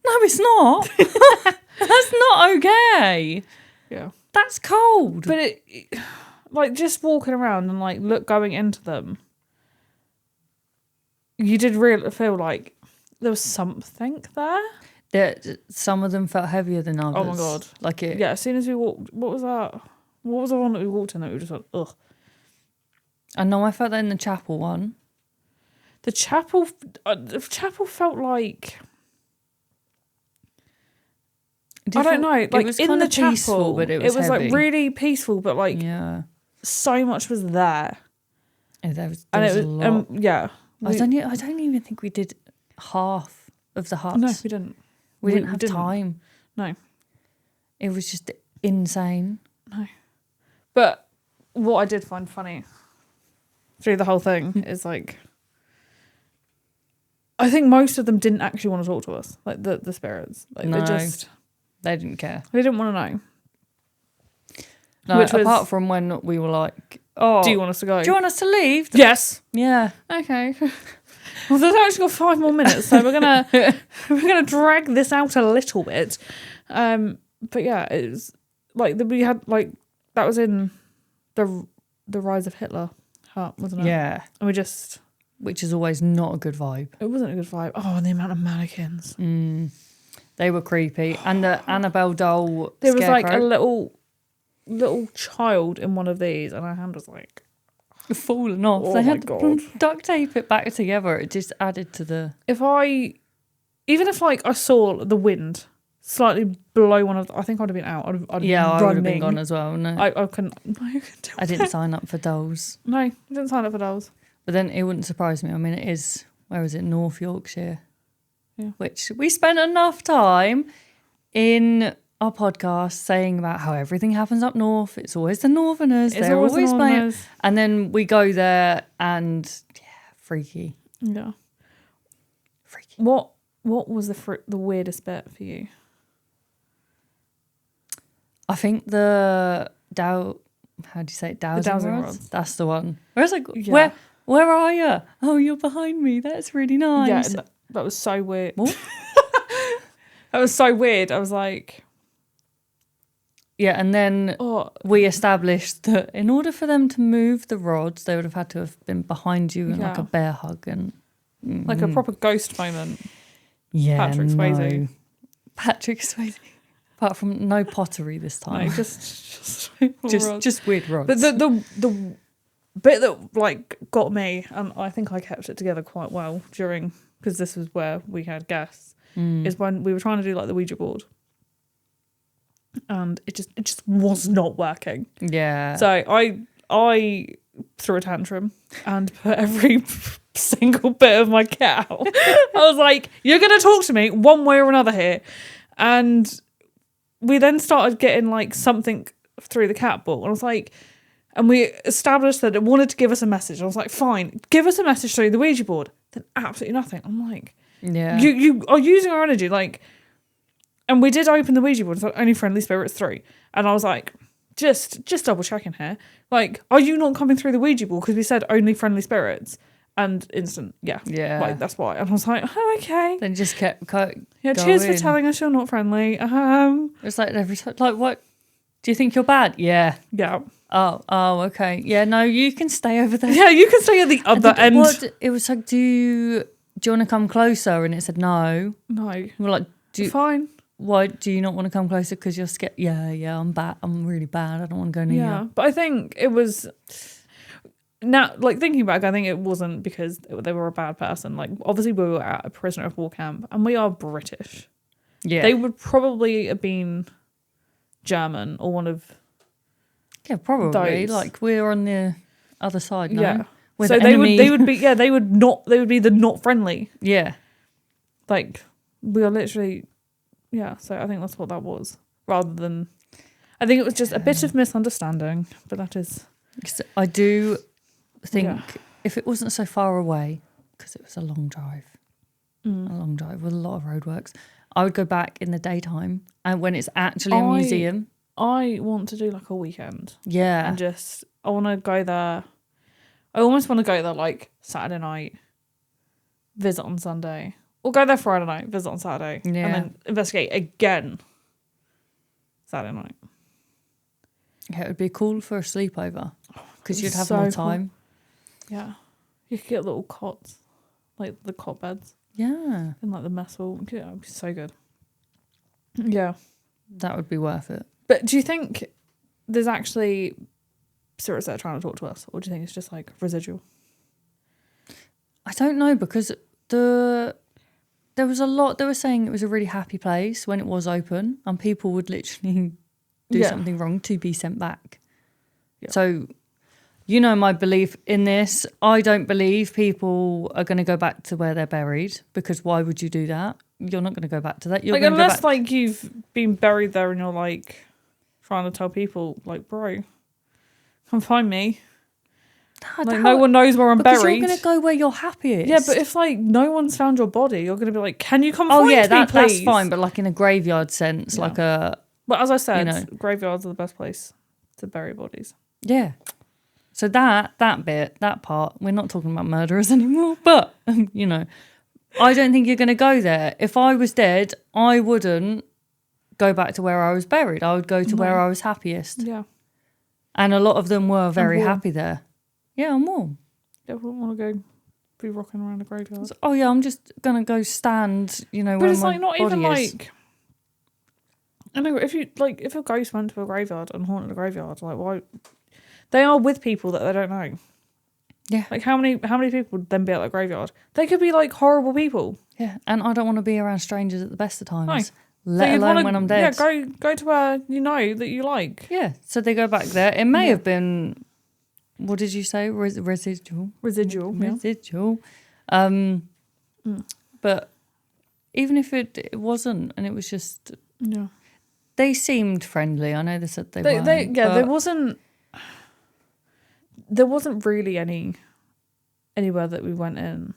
no, it's not. That's not okay. Yeah. That's cold. But just walking around and going into them, you did really feel like there was something there. Some of them felt heavier than others. Oh my God. Yeah, as soon as we walked, what was that? What was the one that we walked in that we were just like, ugh? I know I felt that in the chapel one. The chapel felt like... I don't know. It was in the chapel, peaceful, but it was heavy. Really peaceful, but so much was there. Yeah, there was a lot. I don't even think we did half of the huts. No, we didn't. We didn't have time. No. It was just insane. No. But what I did find funny through the whole thing is I think most of them didn't actually want to talk to us, the spirits. They didn't care. They didn't want to know. No, apart from when we were like, Oh, do you want us to go? do you want us to leave? Yes. Yeah. Okay. Well, there's actually got 5 more minutes, so we're gonna drag this out a little bit. But yeah, it was like we had like that was in the Rise of Hitler hut, wasn't it? Yeah. And we just, which is always not a good vibe. it wasn't a good vibe. Oh, and the amount of mannequins. They were creepy, and the Annabelle doll. There was like a scarecrow little child in one of these, and her hand was like, falling off. Oh they my had God. to duct tape it back together. It just added to the. even if like I saw the wind slightly below one of I think I'd have been out. I'd I been would have been running. gone as well. No, I couldn't. I didn't sign up for dolls. No, I didn't sign up for dolls. But then it wouldn't surprise me. I mean, it is, where is it? North Yorkshire. Yeah. Which we spent enough time in our podcast saying about how everything happens up north. It's always the northerners. They're always the playing. Northerners. And then we go there and, freaky. Yeah. Freaky. What was the weirdest bit for you? I think the how do you say it? Dowsing dowsing rods? rods. That's the one. Where it's like, Yeah. where are you? Oh, you're behind me. That's really nice. Yeah, and that was so weird. What? That was so weird. I was like, Yeah, and then oh, we established that in order for them to move the rods, they would have had to have been behind you in like Yeah. a bear hug and like a proper ghost moment. yeah, Patrick Swayze. no. Patrick Swayze. Apart from no pottery this time. Like just weird rods. But the bit that like got me, and I think I kept it together quite well during, because this was where we had guests, is when we were trying to do like the Ouija board, and it just was not working. Yeah. So I threw a tantrum and put every single bit of my kit out. I was like, "You're gonna talk to me one way or another here," and we then started getting like something through the cat ball, and I was like, and we established that it wanted to give us a message. I was like, fine, give us a message through the Ouija board. Then absolutely nothing. I'm like, yeah. you are using our energy, like, and we did open the Ouija board. It's like only friendly spirits through, and I was like, just double checking here. Like, are you not coming through the Ouija board because we said only friendly spirits? And instant, yeah, like that's why. And I was like, oh, okay. Then just kept Yeah, cheers for telling us you're not friendly. It's like every time, like, what? Do you think you're bad? Yeah. Yeah. Oh, okay. Yeah, no, you can stay over there. Yeah, you can stay at the other end. It was like, do you want to come closer? And it said no. No. We're like, fine. Why do you not want to come closer? Because you're scared. Yeah, I'm bad. I'm really bad. I don't want to go near you. But I think it was. Now, like thinking back, I think it wasn't because they were a bad person. Like, obviously, we were at a prisoner of war camp, and we are British. Yeah, they would probably have been German or one of. Yeah, probably. Those. Like we're on the other side now. Yeah, We're so the they enemy. would be. Yeah, they would be the not friendly. Yeah, like we are literally. Yeah, so I think that's what that was, rather than. I think it was just a bit of misunderstanding, but that is. I do think if it wasn't so far away, because it was a long drive with a lot of roadworks, I would go back in the daytime and when it's actually a museum. I want to do like a weekend. Yeah. And I want to go there. I almost want to go there like Saturday night, visit on Sunday. Or go there Friday night, visit on Saturday. Yeah. And then investigate again Saturday night. Yeah, it would be cool for a sleepover because you'd have so more time. Cool. Yeah. You could get little cots, like the cot beds. Yeah. And like the mess hall. Yeah, it would be so good. Yeah. That would be worth it. But do you think there's actually spirits that are trying to talk to us? Or do you think it's just like residual? I don't know because there was a lot, they were saying it was a really happy place when it was open and people would literally do something wrong to be sent back. Yeah. So, you know my belief in this. I don't believe people are going to go back to where they're buried because why would you do that? You're not going to go back to that. You're like going unless to like you've been buried there and you're like trying to tell people like, bro, come find me. Like no one knows where I'm because buried. You're going to go where you're happiest. Yeah, but if like no one's found your body, you're going to be like, can you come find me, please? That's fine. But like in a graveyard sense, like a. But as I said, graveyards are the best place to bury bodies. Yeah. So that part, we're not talking about murderers anymore, but, you know, I don't think you're going to go there. If I was dead, I wouldn't go back to where I was buried. I would go to where I was happiest. Yeah. And a lot of them were very warm. happy there. Yeah, I'm warm. I wouldn't want to go be rocking around a graveyard. Oh, yeah, I'm just going to go stand, you know, But where it's my like not body even is. like... I know, if a ghost went to a graveyard and haunted a graveyard, like, why... They are with people that they don't know. Yeah. Like, how many people would then be at that graveyard? They could be, like, horrible people. Yeah, and I don't want to be around strangers at the best of times. No. Let alone when I'm dead. Yeah, go to where you know that you like. Yeah, so they go back there. It may have been, what did you say? Residual. Residual. But even if it wasn't, and it was just... Yeah. They seemed friendly. I know they said they weren't. There wasn't really anywhere that we went in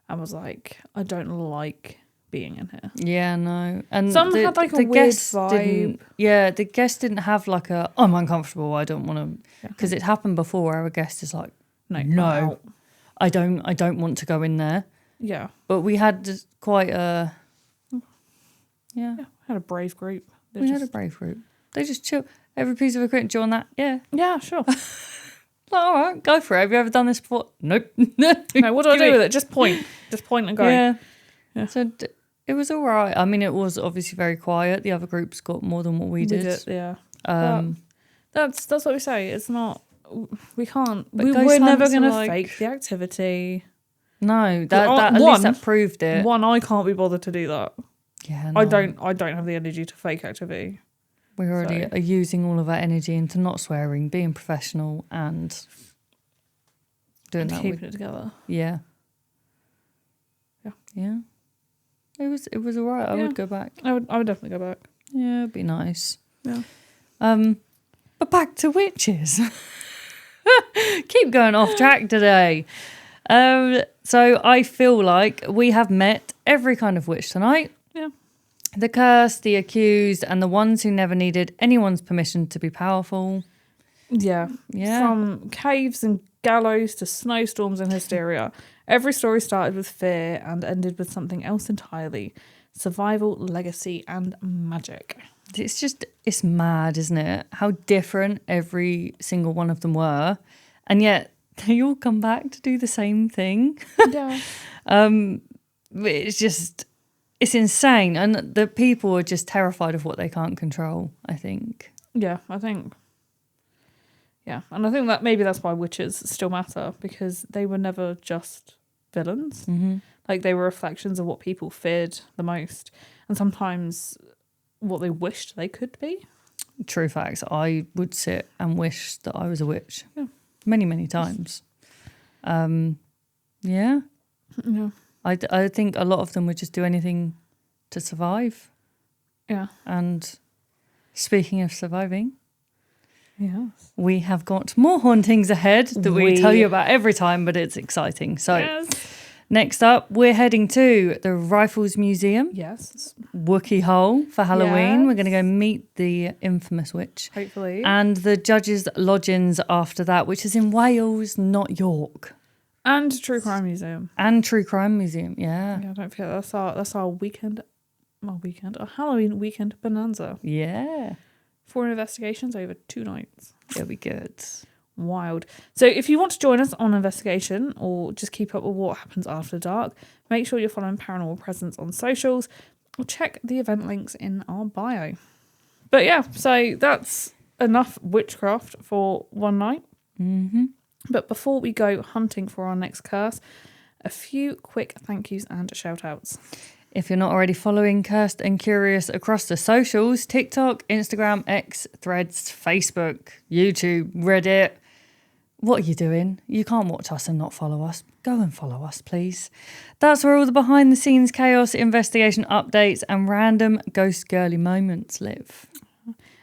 and was like, I don't like being in here. Yeah, no. And some had like a weird vibe. Yeah, the guest didn't have like a, I'm uncomfortable, I don't want to, because it happened before where a guest is like, no, I don't want to go in there. Yeah. But we had quite a, had a brave group. Had a brave group. They just chill. Every piece of equipment, do you want that? Yeah. Yeah, sure. Like, all right, go for it. Have you ever done this before? Nope. No, what do I do with it? Just point and go. Yeah. So it was all right. I mean, it was obviously very quiet. The other groups got more than what we did. Yeah. That's what we say. It's not. We can't. We're never going to fake the activity. No, at least that proved it. One, I can't be bothered to do that. Yeah, no. I don't have the energy to fake activity. We already are using all of our energy into not swearing, being professional, and doing that. Keeping it together. Yeah. Yeah. It was all right. I would go back. I would definitely go back. Yeah, it'd be nice. Yeah. But back to witches. Keep going off track today. So I feel like we have met every kind of witch tonight. Yeah. The cursed, the accused, and the ones who never needed anyone's permission to be powerful. Yeah. From caves and gallows to snowstorms and hysteria. Every story started with fear and ended with something else entirely. Survival, legacy, and magic. It's mad, isn't it? How different every single one of them were. And yet they all come back to do the same thing. Yeah. It's insane. And the people are just terrified of what they can't control, I think. Yeah, I think. Yeah, and I think that maybe that's why witches still matter, because they were never just villains. Mm-hmm. Like, they were reflections of what people feared the most, and sometimes what they wished they could be. True facts. I would sit and wish that I was a witch. Yeah. Many, many times. Yeah. Yeah. I think a lot of them would just do anything to survive. Yeah. And speaking of surviving... Yes. We have got more hauntings ahead that we tell you about every time, but it's exciting. So next up, we're heading to the Rifles Museum. Yes. Wookie Hole for Halloween. Yes. We're going to go meet the infamous witch. Hopefully. And the Judges' Lodgings after that, which is in Wales, not York. And True Crime Museum. And True Crime Museum, yeah. Yeah, don't forget, that's our weekend, our Halloween weekend bonanza. Yeah. 4 investigations over 2 nights. It'll be good. Wild. So if you want to join us on investigation or just keep up with what happens after dark, make sure you're following Paranormal Presence on socials or check the event links in our bio. But yeah, so that's enough witchcraft for one night. Mm-hmm. But before we go hunting for our next curse, a few quick thank yous and shout outs. If you're not already following Cursed and Curious across the socials, TikTok, Instagram, X, Threads, Facebook, YouTube, Reddit, what are you doing? You can't watch us and not follow us. Go and follow us, please. That's where all the behind-the-scenes chaos, investigation updates and random ghost girly moments live.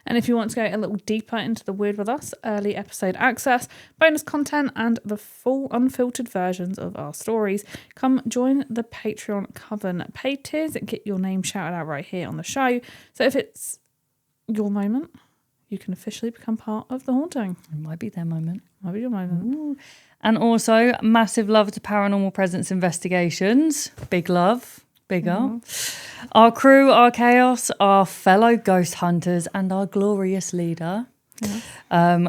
And if you want to go a little deeper into the weird with us, early episode access, bonus content, and the full unfiltered versions of our stories, come join the Patreon Coven. Paid tiers get your name shouted out right here on the show. So if it's your moment, you can officially become part of the haunting. It might be their moment. Might be your moment. Ooh. And also, massive love to Paranormal Presence Investigations. Big love. Big up. Our crew, our chaos, our fellow ghost hunters, and our glorious leader.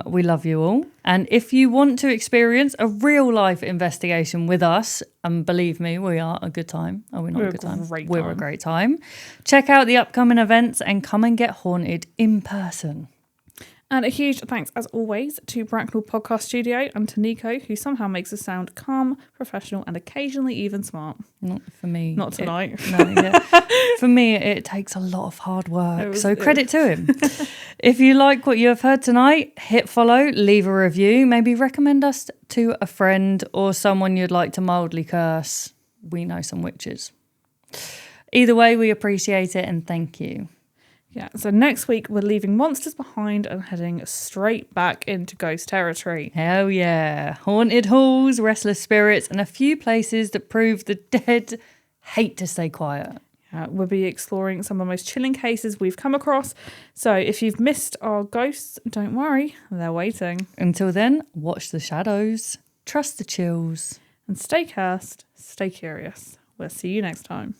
We love you all. And if you want to experience a real life investigation with us, and believe me, we are a good time. Are we not a good time? We're a great time. Check out the upcoming events and come and get haunted in person. And a huge thanks, as always, to Bracknell Podcast Studio and to Nico, who somehow makes us sound calm, professional, and occasionally even smart. Not for me. Not tonight. For me, it takes a lot of hard work. So credit to him. If you like what you have heard tonight, hit follow, leave a review, maybe recommend us to a friend or someone you'd like to mildly curse. We know some witches. Either way, we appreciate it and thank you. Yeah, so next week we're leaving monsters behind and heading straight back into ghost territory. Hell yeah. Haunted halls, restless spirits, and a few places that prove the dead hate to stay quiet. Yeah, we'll be exploring some of the most chilling cases we've come across. So if you've missed our ghosts, don't worry, they're waiting. Until then, watch the shadows, trust the chills. And stay cursed, stay curious. We'll see you next time.